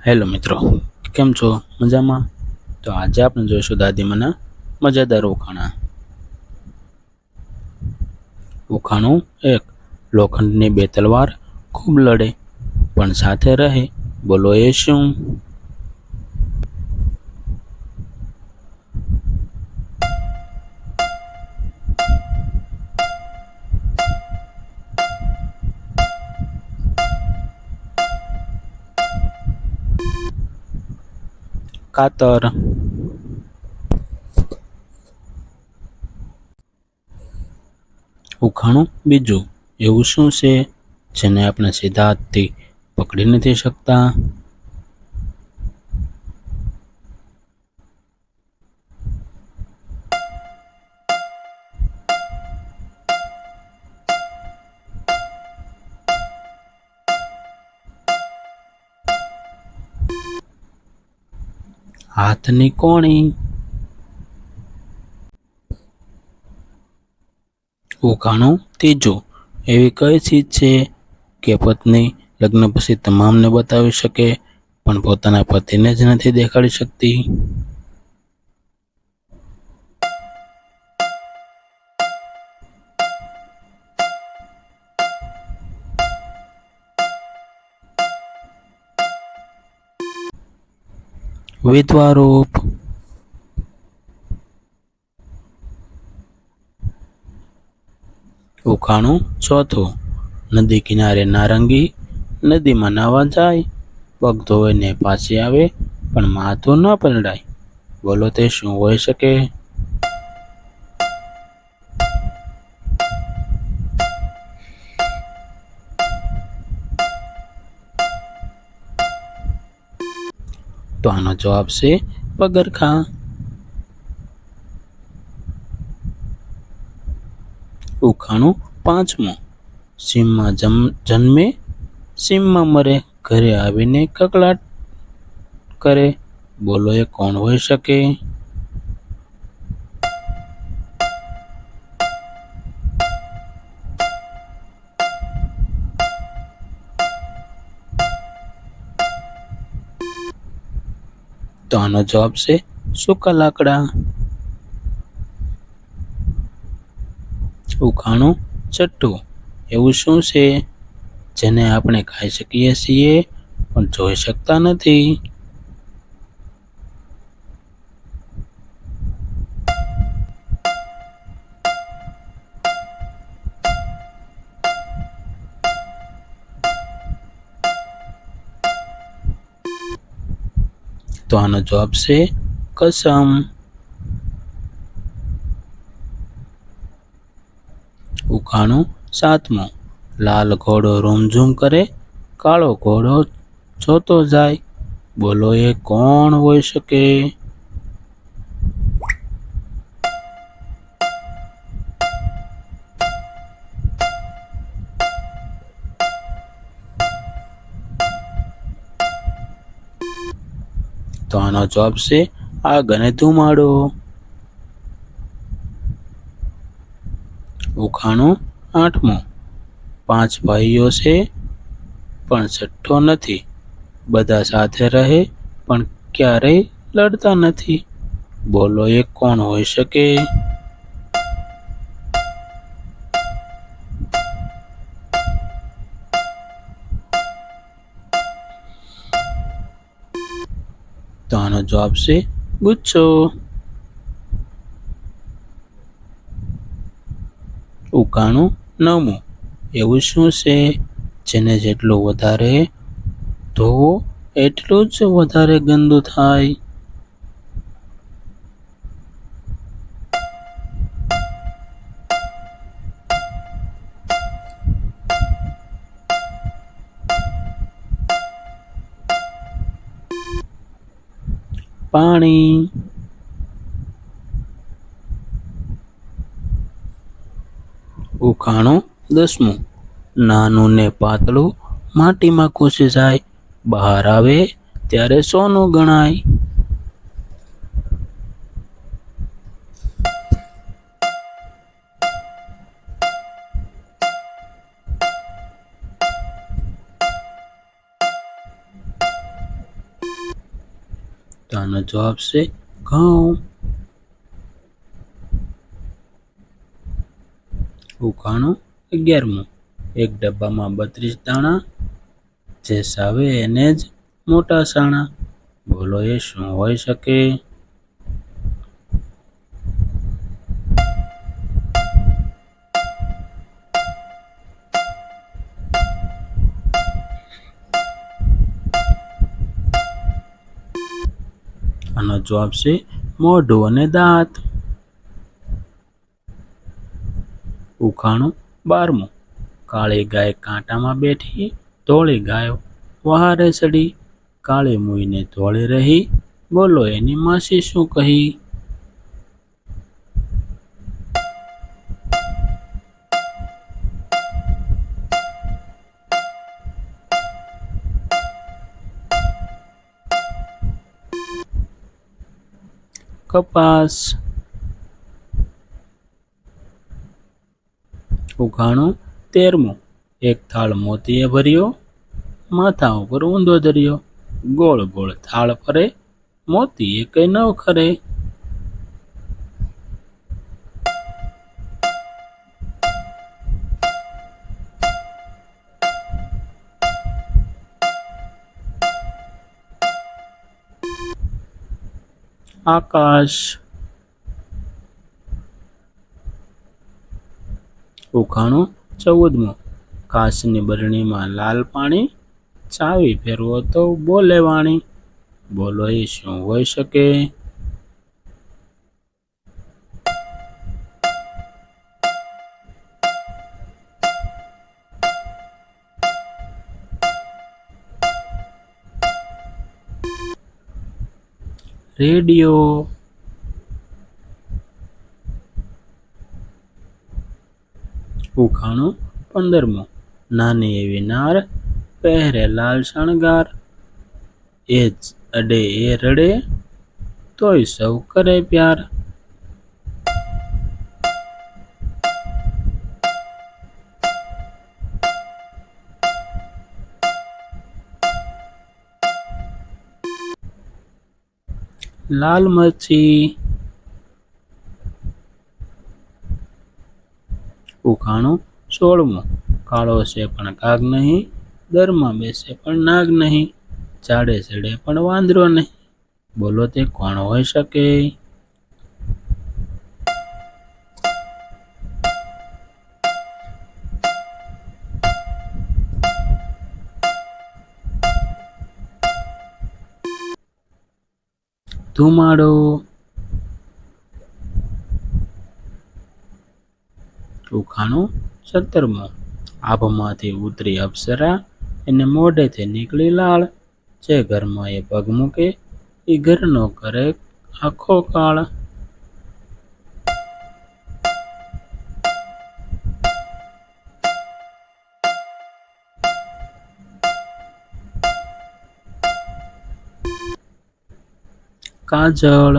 Hello મિત્રો, કેમ છો? મજામાં? તો આજે આપણે જોઈશું દાદીમાના મજાદાર ઉખાણા. ઉખાણું એક. લોખંડની બે તલવાર ખૂબ લડે પણ સાથે રહે, બોલો એ શું? કાતર. ઉખાણું બીજું. એવું શું છે જેને આપણે સીધા હાથથી પકડી નથી શકતા? હાથની કોણી. ઉખાણું ત્રીજું. એવી કઈ ચીજ છે કે પત્ની લગ્ન પછી તમામને બતાવી શકે પણ પોતાના પતિને જ નથી દેખાડી શકતી? વિધવા રૂપ. ઉખાણું ચોથું. નદી કિનારે નારંગી, નદીમાં નાવા જાય, પગ ધોઈને પાછી આવે પણ માથું ન પલળાય, બોલો તે શું હોઈ શકે? તો આનો જવાબ છે પગરખાં. ઉખાણું પાંચમું. સીમમાં જન્મે, સીમમાં મરે, ઘરે આવીને કકળાટ કરે, બોલો એ કોણ હોઈ શકે? તો આનો જવાબ છે સૂકા લાકડા. ઉખાણું છઠ્ઠું. એવું શું છે જેને આપણે ખાઈ શકીએ છીએ પણ જોઈ શકતા નથી? તો આનો જવાબ છે કસમ. ઉખાણું સાતમું. લાલ ઘોડો રૂમઝૂમ કરે, કાળો ઘોડો જોતો જાય, બોલો એ કોણ હોઈ શકે? તો આનો જવાબ છે આગ અને ધુમાડો. ઉખાણું આઠમું. પાંચ ભાઈઓ છે પણ છઠ્ઠો નથી, બધા સાથે રહે પણ ક્યારેય લડતા નથી, બોલો એ કોણ હોઈ શકે? તો આનો જવાબ છે ગુચ્છો. ઉકાણું નવમું. એવું શું છે જેને જેટલું વધારે ધોવો એટલું જ વધારે ગંદુ થાય? પાણી. ઉખાણું દસમું. નાનું ને પાતળું માટીમાં ઘૂસી જાય, બહાર આવે ત્યારે સોનું ગણાય. તો આનો જવાબ છે ઘઉં. ઉખાણું 11મું. એક ડબ્બામાં 32 દાણા, જે સાવે એને જ મોટા સાણા. બોલો એ શું હોઈ શકે? આનો જવાબ છે મોઢું અને દાંત. ઉખાણું 12મું. કાળી ગાય કાંટામાં બેઠી, ધોળી ગાય વહારે ચડી, કાળી મૂઈને ધોળી રહી. બોલો એની માસી શું કહી? કપાસ. ઉખાણું 13મું. એક થાળ મોતીએ ભર્યો, માથા ઉપર ઊંધો ધર્યો, ગોળ ગોળ થાળ ફરે, મોતી એકેય ન ખરે. આકાશ. ઉખાણું 14મું. કાચની બરણીમાં લાલ પાણી, ચાવી ફેરવો તો બોલે વાણી. બોલો એ શું હોઈ શકે? રેડિયો. ઉખાણું 15મું. નાની એવી નાર, પહેરે લાલ શણગાર, એ જ અડે એ રડે, તોય સૌ કરે પ્યાર. લાલ મરચી. ઉખાણું 16મું. કાળો છે પણ કાગ નહીં, દરમાં બેસે પણ નાગ નહીં, ઝાડે ચડે પણ વાંદરો નહીં. બોલો તે કોણ હોઈ શકે? ધુમાડો. ઉખાણું 17મું. આભમાંથી ઉતરી અપ્સરા, એને મોઢેથી નીકળી લાળ, જે ઘરમાં એ પગ મૂકે, એ ઘરનો કરે આખો કાળ. કાજળ.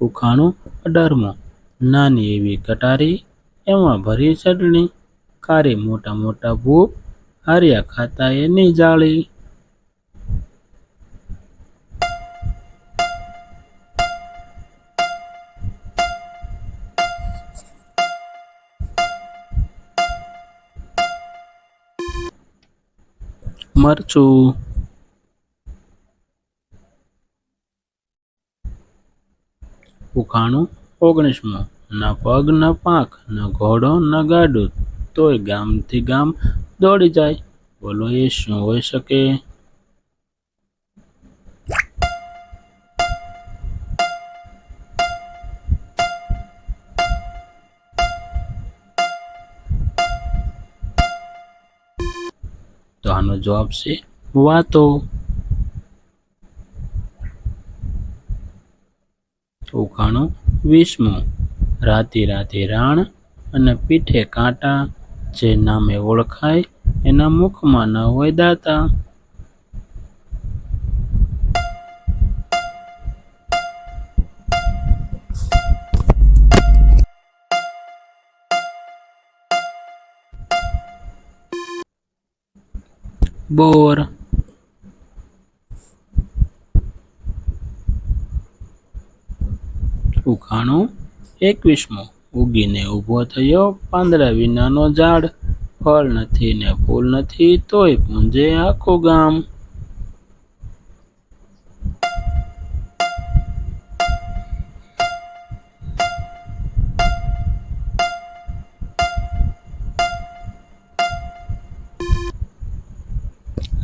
ઉખાણું 18મું. નાની એવી કટારી, એમાં ભરી ચટણી, કારી મોટા મોટા ભૂપ, હાર્યા ખાતા એની જાળી. મરચું. ઉખાણું 19મું. ના પગ ન પાંખ, ન ઘોડો ન ગાડું, તોય ગામથી ગામ દોડી જાય. બોલો એ શું હોઈ શકે? તો આનો જવાબ છે વાતો. ઉખાણું 20મું. રાતી રાતી રાણ અને પીઠે કાંટા, જે નામે ઓળખાય એના મુખમાં ન હોય દાતા. બોર. ઉખાણું 21મો. ઉગીને ઊભો થયો પાંદડા વિનાનો ઝાડ, ફળ નથી ને ફૂલ નથી તોય પૂંજે આખું ગામ.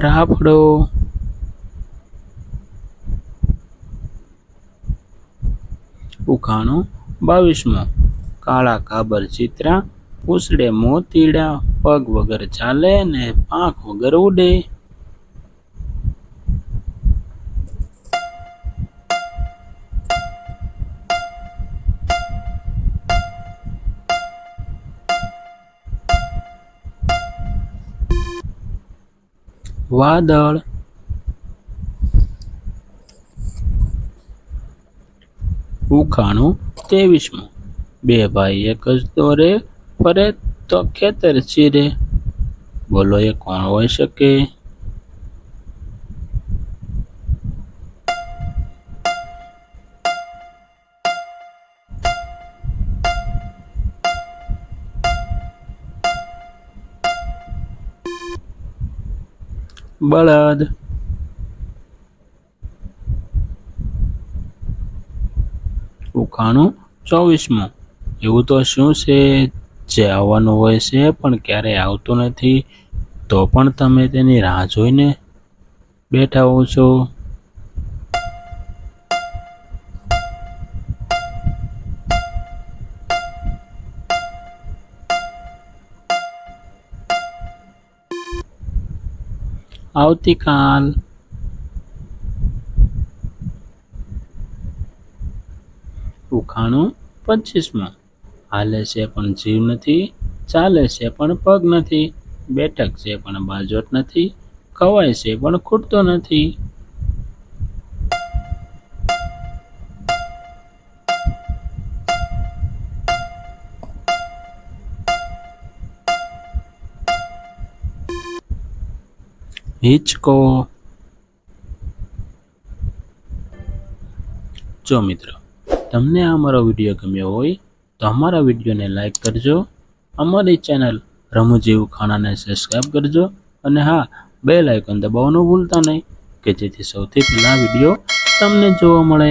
રાફડો. ઉખાણું 22મો. કાળા કાબર ચિત્રા, પૂંછડે મોતીડા, પગ વગર ચાલે ને પાંખ વગર ઉડે. વાદળ. ઉખાણું 23મો. બે ભાઈ એક જ દોરે, ફરે તો ખેતર ચીરે. બોલો એ કોણ હોઈ શકે? બળદ. ઉખાણું 24મો. એવું તો શું છે જે આવવાનું હોય છે પણ ક્યારેય આવતું નથી, તો પણ તમે તેની રાહ જોઈને બેઠા હો છો? આવતીકાલ. ઉખાણું 25મો. હાલે છે પણ જીવ નથી, ચાલે છે પણ પગ નથી, બેઠક છે પણ બાજોટ નથી, ખવાય છે પણ ખૂટતો નથી. હિંચકો. જો મિત્રો, તમને આ અમારો વિડીયો ગમ્યો હોય તો અમારા વિડીયોને લાઈક કરજો, અમારી ચેનલ રમૂજી ઉખાણાને સબસ્ક્રાઈબ કરજો અને હા, બેલ આઇકોન દબાવવાનું ભૂલતા નહીં કે જેથી સૌથી પહેલા વિડીયો તમને જોવા મળે.